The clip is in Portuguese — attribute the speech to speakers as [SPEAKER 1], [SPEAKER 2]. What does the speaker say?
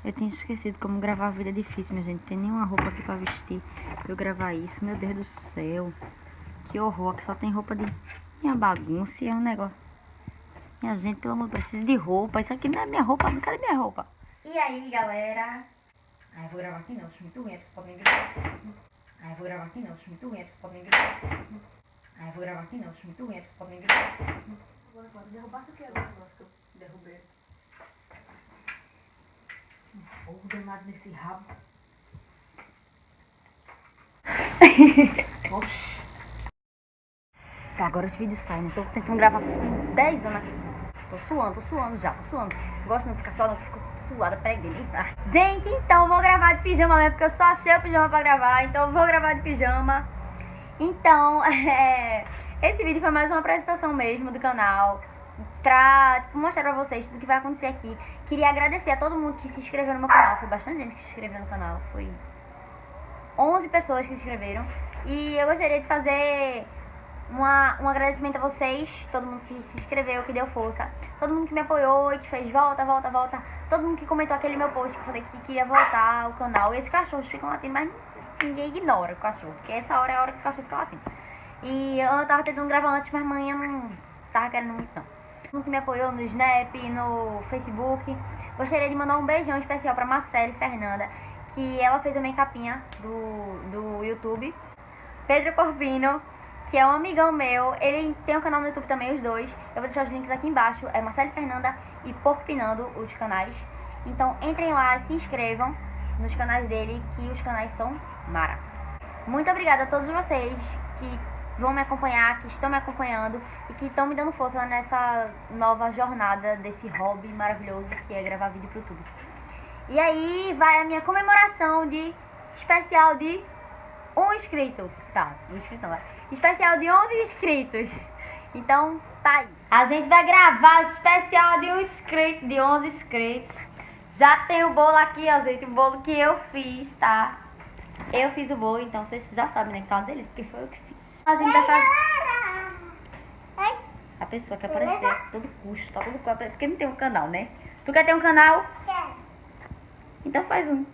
[SPEAKER 1] Eu tinha esquecido como gravar a vida é difícil, minha gente. Não tem nenhuma roupa aqui pra vestir pra eu gravar isso. Meu Deus do céu. Que horror, que só tem roupa de... Minha bagunça, é um negócio... Minha gente, pelo amor de Deus, preciso de roupa. Isso aqui não é minha roupa, cadê minha roupa? E aí, galera? Eu vou gravar aqui não, acho muito ruim, vocês podem gravar. Eu vou gravar aqui não, acho muito ruim, vocês podem gravar. Eu vou gravar aqui não, acho muito ruim, vocês podem gravar. Agora pode derrubar isso aqui agora, que eu derrubei. Um fogo danado nesse rabo. Oxi. Agora os vídeos saem, né? Tô tentando gravar 10 anos aqui. Tô suando já, tô suando. Gosto de não ficar só, não fico suada, preguei. Gente, então eu vou gravar de pijama mesmo, porque eu só achei o pijama pra gravar. Então eu vou gravar de pijama. Então, esse vídeo foi mais uma apresentação mesmo do canal. Pra mostrar pra vocês tudo que vai acontecer aqui. Queria agradecer a todo mundo que se inscreveu no meu canal. Foi bastante gente que se inscreveu no canal. Foi 11 pessoas que se inscreveram. E eu gostaria de fazer um agradecimento a vocês, todo mundo que se inscreveu, que deu força, todo mundo que me apoiou e que fez volta, todo mundo que comentou aquele meu post que eu falei que queria voltar ao canal. E esses cachorros ficam latindo, mas ninguém ignora o cachorro, porque essa hora é a hora que o cachorro fica latindo. E eu tava tentando gravar antes, mas amanhã não tava querendo muito não. Todo mundo que me apoiou no Snap, no Facebook. Gostaria de mandar um beijão especial pra Marcele Fernanda, que ela fez a minha capinha do YouTube. Pedro Corvino, que é um amigão meu, ele tem um canal no YouTube também, os dois. Eu vou deixar os links aqui embaixo, é Marcele Fernanda e Porpinando, os canais. Então entrem lá, se inscrevam nos canais dele, que os canais são mara. Muito obrigada a todos vocês que vão me acompanhar, que estão me acompanhando e que estão me dando força nessa nova jornada desse hobby maravilhoso que é gravar vídeo pro YouTube. E aí vai a minha comemoração de especial de 1 inscrito. Tá, 1 inscrito não, vai. Especial de 11 inscritos. Então, tá aí. A gente vai gravar o especial de 1 inscrito, de 11 inscritos. Já tem o bolo aqui, ó, gente. O bolo que eu fiz, tá? Eu fiz o bolo, então vocês já sabem, né? Que tá uma delícia, porque foi eu que fiz. A gente vai fazer... A pessoa quer aparecer a todo custo, tá? Todo custo, porque não tem um canal, né? Tu quer ter um canal? Quero. Então faz um.